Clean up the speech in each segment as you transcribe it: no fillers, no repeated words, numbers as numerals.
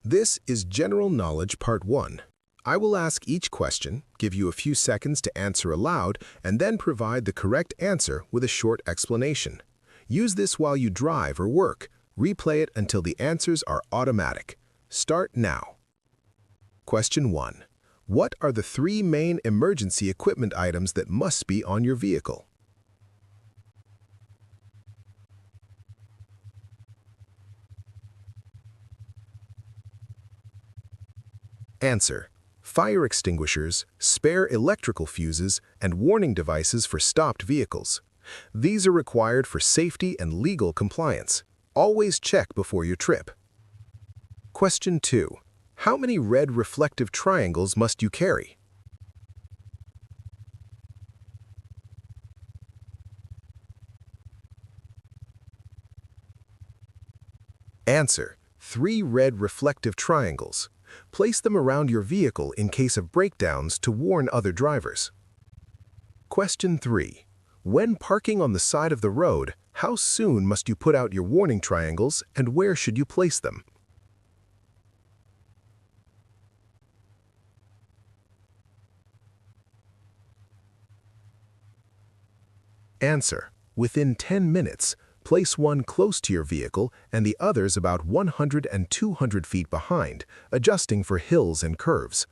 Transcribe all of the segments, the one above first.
This is General Knowledge Part 1. I will ask each question, give you a few seconds to answer aloud, and then provide the correct answer with a short explanation. Use this while you drive or work. Replay it until the answers are automatic. Start now. Question 1. What are the 3 main emergency equipment items that must be on your vehicle? Answer: fire extinguishers, spare electrical fuses, and warning devices for stopped vehicles. These are required for safety and legal compliance. Always check before your trip. Question 2. How many red reflective triangles must you carry? Answer: 3 red reflective triangles. Place them around your vehicle in case of breakdowns to warn other drivers. Question 3. When parking on the side of the road, how soon must you put out your warning triangles and where should you place them? Answer: within 10 minutes. Place one close to your vehicle and the others about 100 and 200 feet behind, adjusting for hills and curves.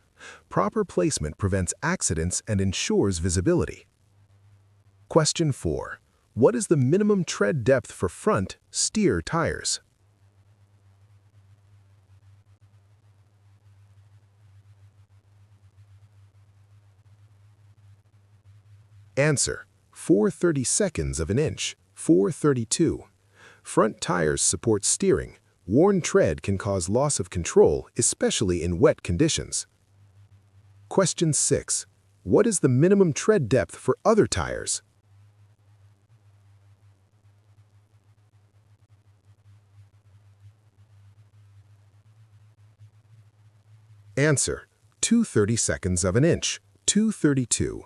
Proper placement prevents accidents and ensures visibility. Question 4. What is the minimum tread depth for front steer tires? Answer: 4/32 of an inch. 4/32. Front tires support steering. Worn tread can cause loss of control, especially in wet conditions. Question 6. What is the minimum tread depth for other tires? Answer: 2/32 of an inch. 2/32.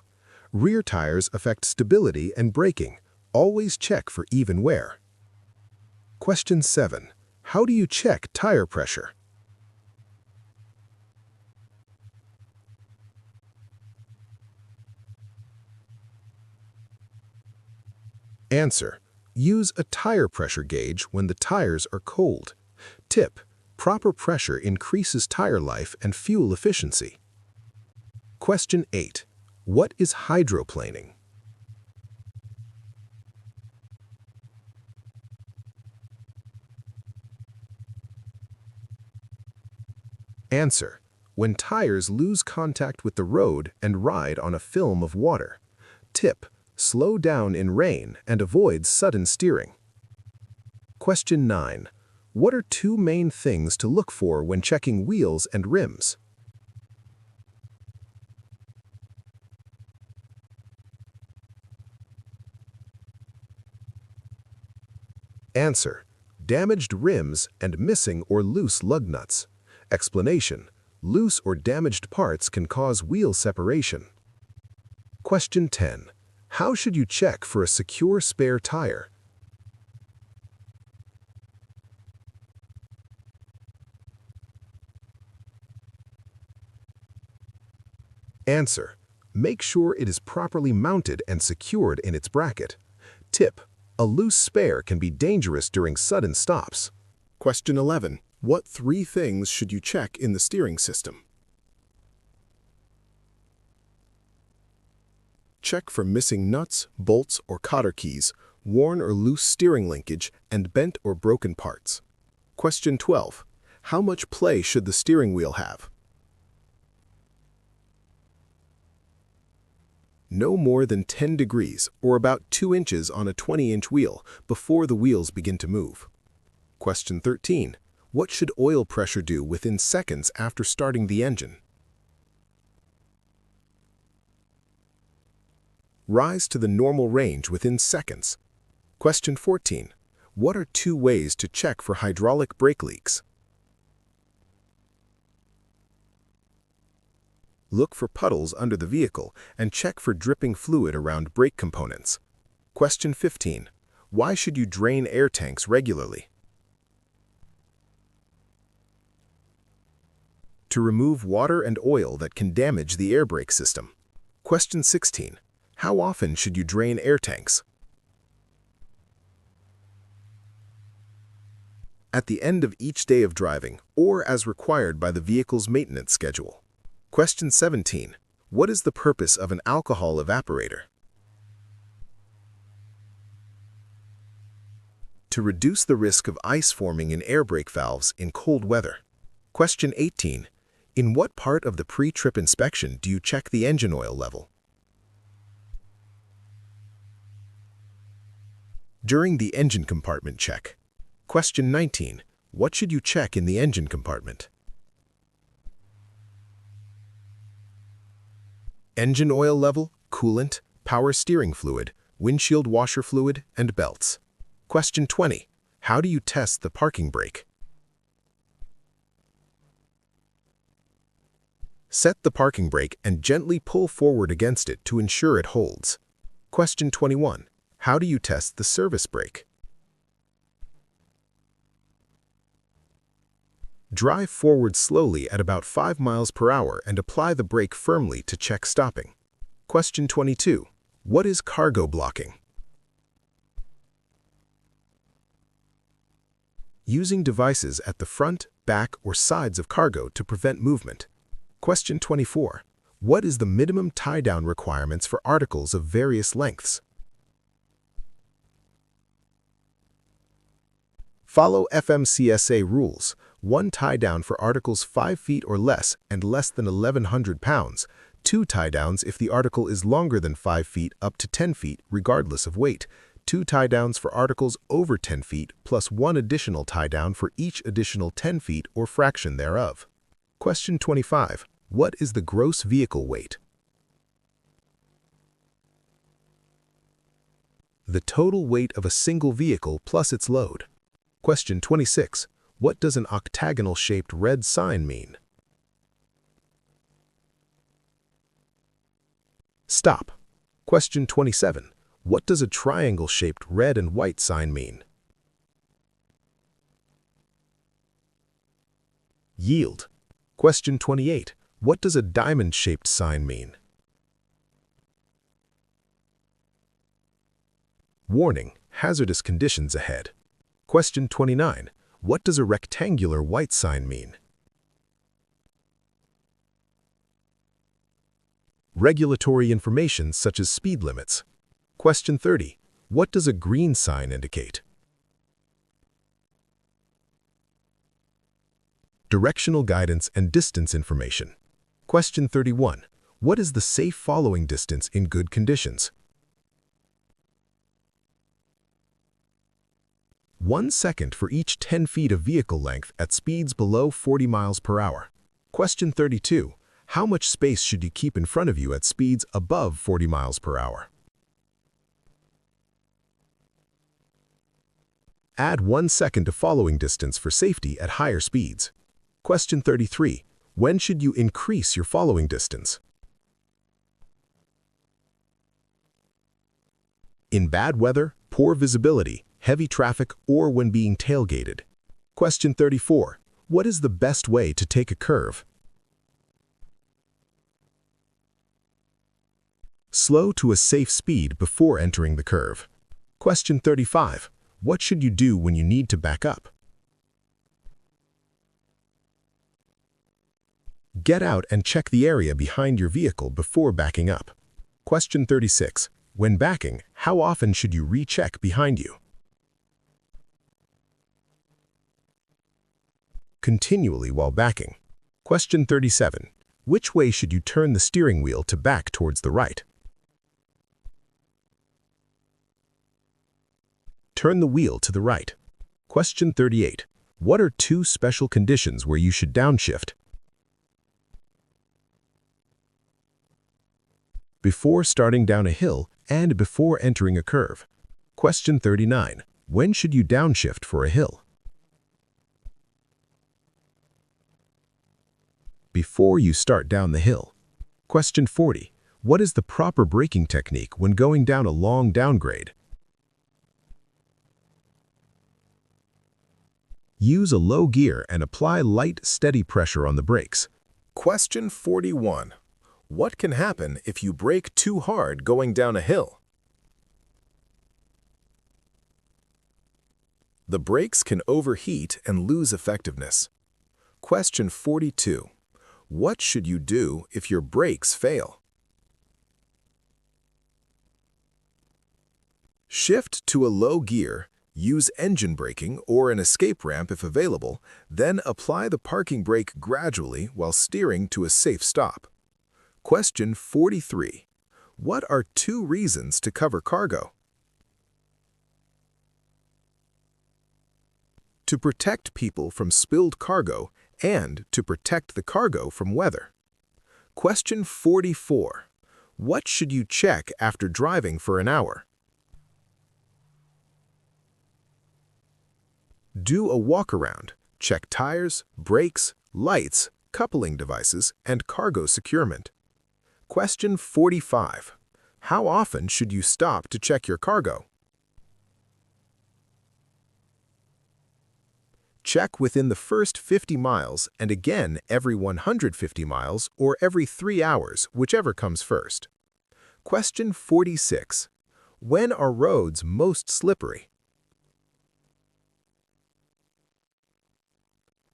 Rear tires affect stability and braking. Always check for even wear. Question 7. How do you check tire pressure? Answer: use a tire pressure gauge when the tires are cold. Tip: proper pressure increases tire life and fuel efficiency. Question 8. What is hydroplaning? Answer: when tires lose contact with the road and ride on a film of water. Tip: slow down in rain and avoid sudden steering. Question 9. What are 2 main things to look for when checking wheels and rims? Answer: damaged rims and missing or loose lug nuts. Explanation: loose or damaged parts can cause wheel separation. Question 10. How should you check for a secure spare tire? Answer: make sure it is properly mounted and secured in its bracket. Tip: a loose spare can be dangerous during sudden stops. Question 11. What 3 things should you check in the steering system? Check for missing nuts, bolts, or cotter keys, worn or loose steering linkage, and bent or broken parts. Question 12. How much play should the steering wheel have? No more than 10 degrees, or about 2 inches on a 20-inch wheel, before the wheels begin to move. Question 13. What should oil pressure do within seconds after starting the engine? Rise to the normal range within seconds. Question 14. What are 2 ways to check for hydraulic brake leaks? Look for puddles under the vehicle and check for dripping fluid around brake components. Question 15. Why should you drain air tanks regularly? To remove water and oil that can damage the air brake system. Question 16. How often should you drain air tanks? At the end of each day of driving, or as required by the vehicle's maintenance schedule. Question 17. What is the purpose of an alcohol evaporator? To reduce the risk of ice forming in air brake valves in cold weather. Question 18. In what part of the pre-trip inspection do you check the engine oil level? During the engine compartment check. Question 19. What should you check in the engine compartment? Engine oil level, coolant, power steering fluid, windshield washer fluid, and belts. Question 20. How do you test the parking brake? Set the parking brake and gently pull forward against it to ensure it holds. Question 21. How do you test the service brake? Drive forward slowly at about 5 miles per hour and apply the brake firmly to check stopping. Question 22. What is cargo blocking? Using devices at the front, back, or sides of cargo to prevent movement. Question 24. What is the minimum tie-down requirements for articles of various lengths? Follow FMCSA rules. 1 tie-down for articles 5 feet or less and less than 1,100 pounds. 2 tie-downs if the article is longer than 5 feet up to 10 feet, regardless of weight. 2 tie-downs for articles over 10 feet, plus 1 additional tie-down for each additional 10 feet or fraction thereof. Question 25. What is the gross vehicle weight? The total weight of a single vehicle plus its load. Question 26. What does an octagonal-shaped red sign mean? Stop. Question 27. What does a triangle-shaped red and white sign mean? Yield. Question 28. What does a diamond-shaped sign mean? Warning, hazardous conditions ahead. Question 29. What does a rectangular white sign mean? Regulatory information such as speed limits. Question 30. What does a green sign indicate? Directional guidance and distance information. Question 31. What is the safe following distance in good conditions? 1 second for each 10 feet of vehicle length at speeds below 40 miles per hour. Question 32. How much space should you keep in front of you at speeds above 40 miles per hour? Add 1 second to following distance for safety at higher speeds. Question 33. When should you increase your following distance? In bad weather, poor visibility, heavy traffic, or when being tailgated. Question 34. What is the best way to take a curve? Slow to a safe speed before entering the curve. Question 35. What should you do when you need to back up? Get out and check the area behind your vehicle before backing up. Question 36. When backing, how often should you recheck behind you? Continually while backing. Question 37. Which way should you turn the steering wheel to back towards the right? Turn the wheel to the right. Question 38. What are 2 special conditions where you should downshift? Before starting down a hill and before entering a curve. Question 39. When should you downshift for a hill? Before you start down the hill. Question 40. What is the proper braking technique when going down a long downgrade? Use a low gear and apply light, steady pressure on the brakes. Question 41. What can happen if you brake too hard going down a hill? The brakes can overheat and lose effectiveness. Question 42. What should you do if your brakes fail? Shift to a low gear, use engine braking or an escape ramp if available, then apply the parking brake gradually while steering to a safe stop. Question 43. What are 2 reasons to cover cargo? To protect people from spilled cargo and to protect the cargo from weather. Question 44. What should you check after driving for an hour? Do a walk-around. Check tires, brakes, lights, coupling devices, and cargo securement. Question 45. How often should you stop to check your cargo? Check within the first 50 miles and again every 150 miles or every 3 hours, whichever comes first. Question 46. When are roads most slippery?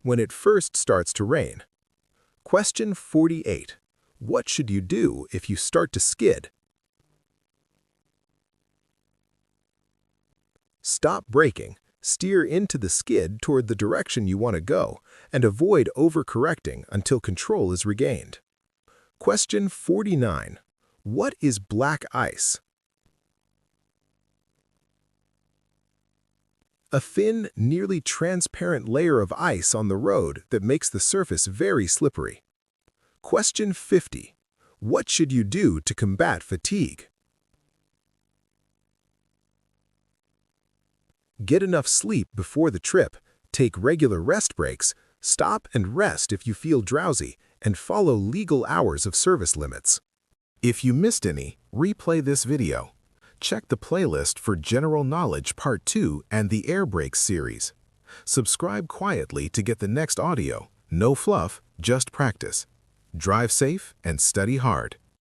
When it first starts to rain. Question 48. What should you do if you start to skid? Stop braking, steer into the skid toward the direction you want to go, and avoid overcorrecting until control is regained. Question 49. What is black ice? A thin, nearly transparent layer of ice on the road that makes the surface very slippery. Question 50. What should you do to combat fatigue? Get enough sleep before the trip, take regular rest breaks, stop and rest if you feel drowsy, and follow legal hours of service limits. If you missed any, replay this video. Check the playlist for General Knowledge Part 2 and the Air Brakes series. Subscribe quietly to get the next audio. No fluff, just practice. Drive safe and study hard.